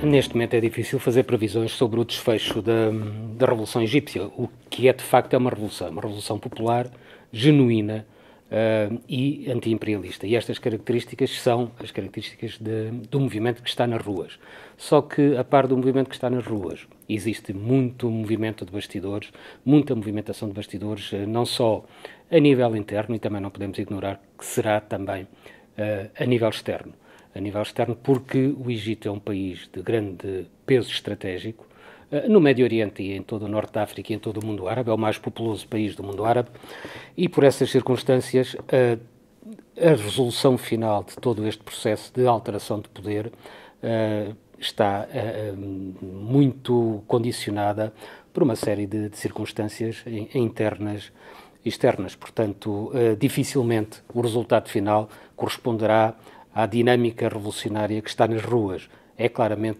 Neste momento é difícil fazer previsões sobre o desfecho da Revolução Egípcia. O que é, de facto, é uma revolução popular, genuína e anti-imperialista. E estas características são as características do movimento que está nas ruas. Só que, a par do movimento que está nas ruas, existe muito movimento de bastidores, muita movimentação de bastidores, não só a nível interno, e também não podemos ignorar que será também a nível externo. A nível externo, porque o Egito é um país de grande peso estratégico, no Médio Oriente e em todo o Norte da África e em todo o mundo árabe, é o mais populoso país do mundo árabe, e por essas circunstâncias a resolução final de todo este processo de alteração de poder está muito condicionada por uma série de circunstâncias internas e externas. Portanto, dificilmente o resultado final corresponderá à dinâmica revolucionária que está nas ruas.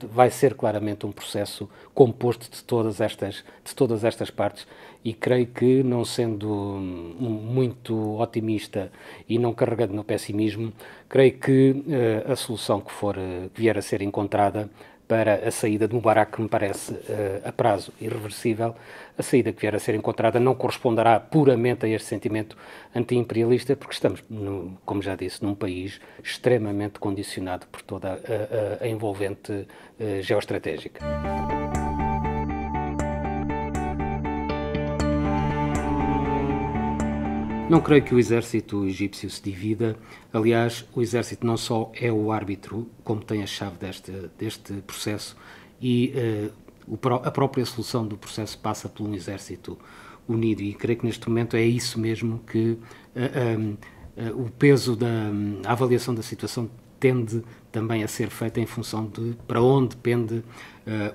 Vai ser claramente um processo composto de todas estas partes, e creio que, não sendo muito otimista e não carregando no pessimismo, creio que a solução que vier a ser encontrada para a saída de Mubarak, que me parece a prazo irreversível, a saída que vier a ser encontrada não corresponderá puramente a este sentimento anti-imperialista, porque estamos, como já disse, num país extremamente condicionado por toda a envolvente geoestratégica. Não creio que o exército egípcio se divida. Aliás, o exército não só é o árbitro, como tem a chave deste processo, e a própria solução do processo passa por um exército unido. E creio que neste momento é isso mesmo que o peso da avaliação da situação tende também a ser feita em função de para onde pende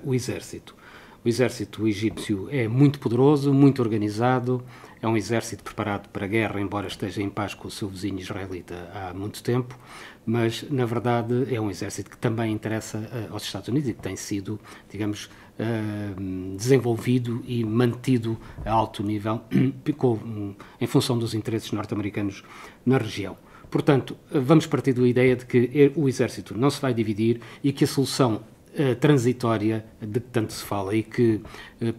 o exército. O exército egípcio é muito poderoso, muito organizado, é um exército preparado para a guerra, embora esteja em paz com o seu vizinho israelita há muito tempo, mas, na verdade, é um exército que também interessa aos Estados Unidos e que tem sido, digamos, desenvolvido e mantido a alto nível em função dos interesses norte-americanos na região. Portanto, vamos partir da ideia de que o exército não se vai dividir e que a solução transitória de que tanto se fala e que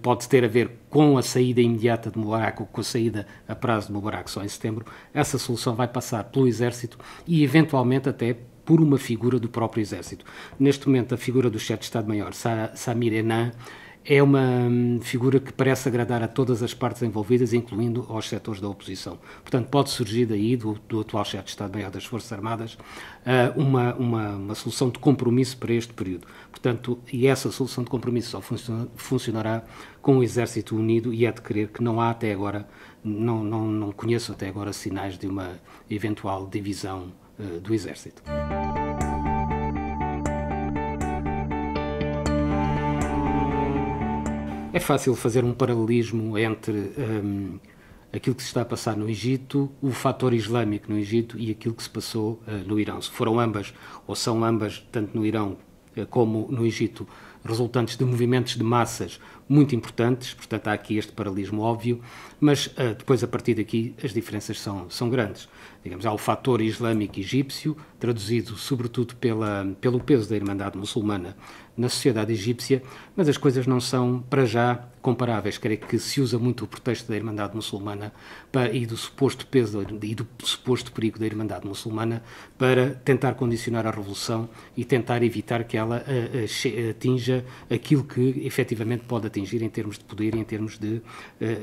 pode ter a ver com a saída imediata de Mubarak ou com a saída a prazo de Mubarak só em setembro, essa solução vai passar pelo exército e eventualmente até por uma figura do próprio exército. Neste momento, a figura do chefe de Estado-Maior, Samir Enan, é uma figura que parece agradar a todas as partes envolvidas, incluindo aos setores da oposição. Portanto, pode surgir daí, do atual chefe de Estado-Maior das Forças Armadas, uma solução de compromisso para este período. Portanto, e essa solução de compromisso só funcionará com o Exército unido, e é de crer que não há até agora, não conheço até agora sinais de uma eventual divisão do Exército. É fácil fazer um paralelismo entre aquilo que se está a passar no Egito, o fator islâmico no Egito e aquilo que se passou no Irão. Se foram ambas, ou são ambas, tanto no Irão como no Egito, resultantes de movimentos de massas muito importantes, portanto há aqui este paralelismo óbvio, mas depois a partir daqui as diferenças são grandes. Digamos, há o fator islâmico egípcio, traduzido sobretudo pelo peso da Irmandade Muçulmana na sociedade egípcia, mas as coisas não são, para já, comparáveis. Creio que se usa muito o pretexto da Irmandade Muçulmana e do suposto peso e do suposto perigo da Irmandade Muçulmana para tentar condicionar a revolução e tentar evitar que ela atinja aquilo que efetivamente pode atingir em termos de poder e em termos de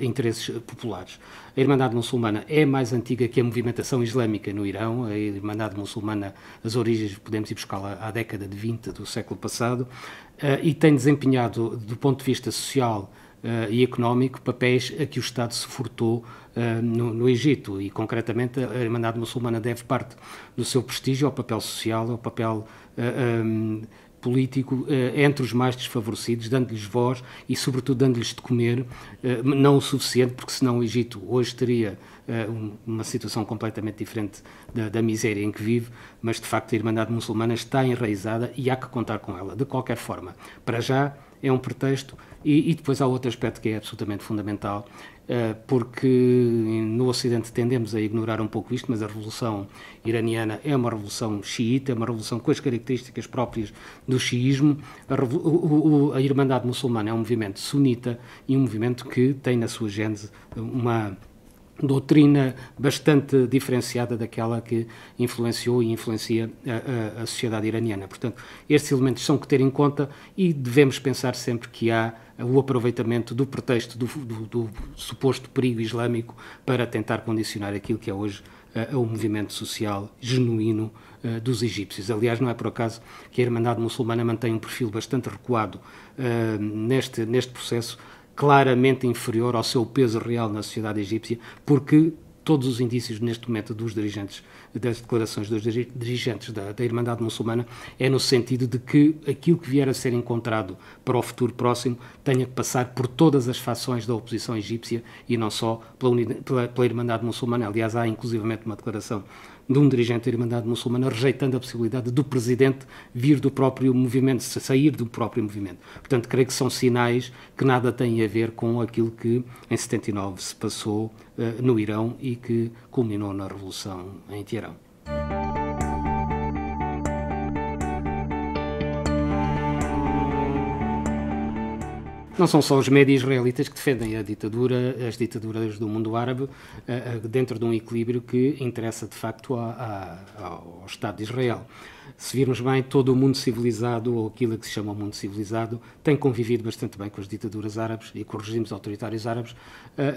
interesses populares. A Irmandade Muçulmana é mais antiga que a movimentação islâmica no Irão. A Irmandade Muçulmana, as origens, podemos ir buscá-la à década de 20 do século passado, e tem desempenhado, do ponto de vista social e económico, papéis a que o Estado se furtou no Egito, e concretamente a Irmandade Muçulmana deve parte do seu prestígio ao papel social, ao papel político entre os mais desfavorecidos, dando-lhes voz e, sobretudo, dando-lhes de comer, não o suficiente, porque senão o Egito hoje teria uma situação completamente diferente da miséria em que vive, mas, de facto, a Irmandade Muçulmana está enraizada e há que contar com ela. De qualquer forma, para já é um pretexto, e depois há outro aspecto que é absolutamente fundamental, porque no Ocidente tendemos a ignorar um pouco isto, mas a Revolução Iraniana é uma revolução xiita, é uma revolução com as características próprias do xiismo. A Irmandade Muçulmana é um movimento sunita e um movimento que tem na sua gênese uma doutrina bastante diferenciada daquela que influenciou e influencia a sociedade iraniana. Portanto, estes elementos são que ter em conta e devemos pensar sempre que há o aproveitamento do pretexto do suposto perigo islâmico para tentar condicionar aquilo que é hoje o movimento social genuíno dos egípcios. Aliás, não é por acaso que a Irmandade Muçulmana mantém um perfil bastante recuado neste processo, claramente inferior ao seu peso real na sociedade egípcia, porque todos os indícios neste momento dos dirigentes, das declarações dos dirigentes da Irmandade Muçulmana, é no sentido de que aquilo que vier a ser encontrado para o futuro próximo tenha que passar por todas as fações da oposição egípcia e não só pela Irmandade Muçulmana. Aliás, há inclusivamente uma declaração de um dirigente da Irmandade Muçulmana rejeitando a possibilidade do presidente vir do próprio movimento, sair do próprio movimento. Portanto, creio que são sinais que nada têm a ver com aquilo que em 79 se passou no Irão e que culminou na Revolução em Teherão. Não são só os médias israelitas que defendem as ditaduras do mundo árabe, dentro de um equilíbrio que interessa de facto ao Estado de Israel. Se virmos bem, todo o mundo civilizado, ou aquilo que se chama o mundo civilizado, tem convivido bastante bem com as ditaduras árabes e com os regimes autoritários árabes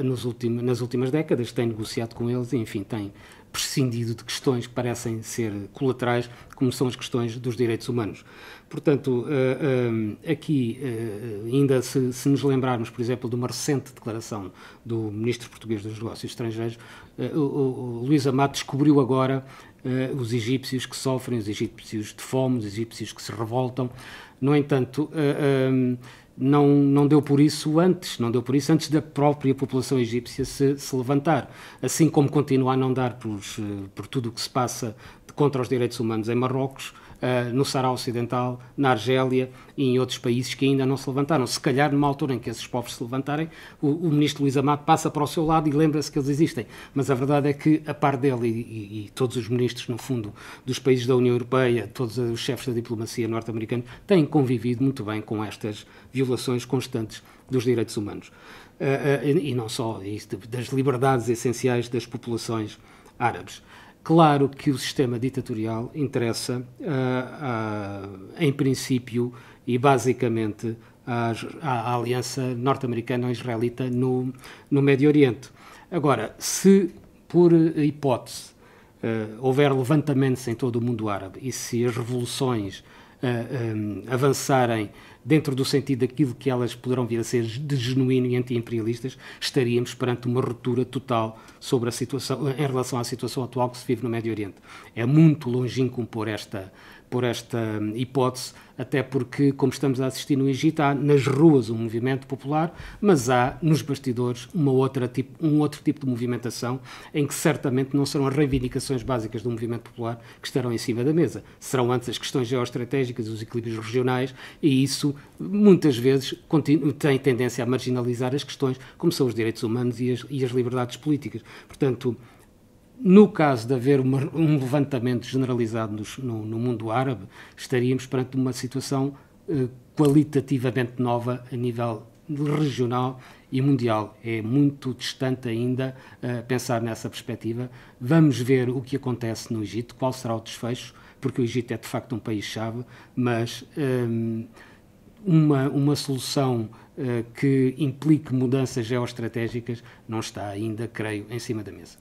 nas últimas décadas, tem negociado com eles e, enfim, tem prescindido de questões que parecem ser colaterais, como são as questões dos direitos humanos. Portanto, aqui, ainda se nos lembrarmos, por exemplo, de uma recente declaração do Ministro Português dos Negócios Estrangeiros, o Luís Amado descobriu agora os egípcios que sofrem, os egípcios de fome, os egípcios que se revoltam. No entanto, não deu por isso antes da própria população egípcia se levantar, assim como continua a não dar por tudo o que se passa contra os direitos humanos em Marrocos, no Saara Ocidental, na Argélia e em outros países que ainda não se levantaram. Se calhar, numa altura em que esses povos se levantarem, o ministro Luís Amado passa para o seu lado e lembra-se que eles existem. Mas a verdade é que, a par dele e todos os ministros, no fundo, dos países da União Europeia, todos os chefes da diplomacia norte-americana, têm convivido muito bem com estas violações constantes dos direitos humanos. E não só isso, das liberdades essenciais das populações árabes. Claro que o sistema ditatorial interessa, em princípio e basicamente, à aliança norte-americana-israelita no Médio Oriente. Agora, se por hipótese houver levantamentos em todo o mundo árabe e se as revoluções avançarem dentro do sentido daquilo que elas poderão vir a ser de genuíno e anti-imperialistas, estaríamos perante uma ruptura total sobre a situação, em relação à situação atual que se vive no Médio Oriente. É muito longínquo por esta hipótese, até porque, como estamos a assistir no Egito, há nas ruas um movimento popular, mas há nos bastidores um outro tipo de movimentação em que certamente não serão as reivindicações básicas do movimento popular que estarão em cima da mesa. Serão antes as questões geoestratégicas, os equilíbrios regionais, e isso muitas vezes tem tendência a marginalizar as questões como são os direitos humanos e as liberdades políticas. Portanto, no caso de haver um levantamento generalizado no mundo árabe, estaríamos perante uma situação qualitativamente nova a nível regional e mundial. É muito distante ainda pensar nessa perspectiva. Vamos ver o que acontece no Egito, qual será o desfecho, porque o Egito é de facto um país-chave, mas uma solução que implique mudanças geoestratégicas não está ainda, creio, em cima da mesa.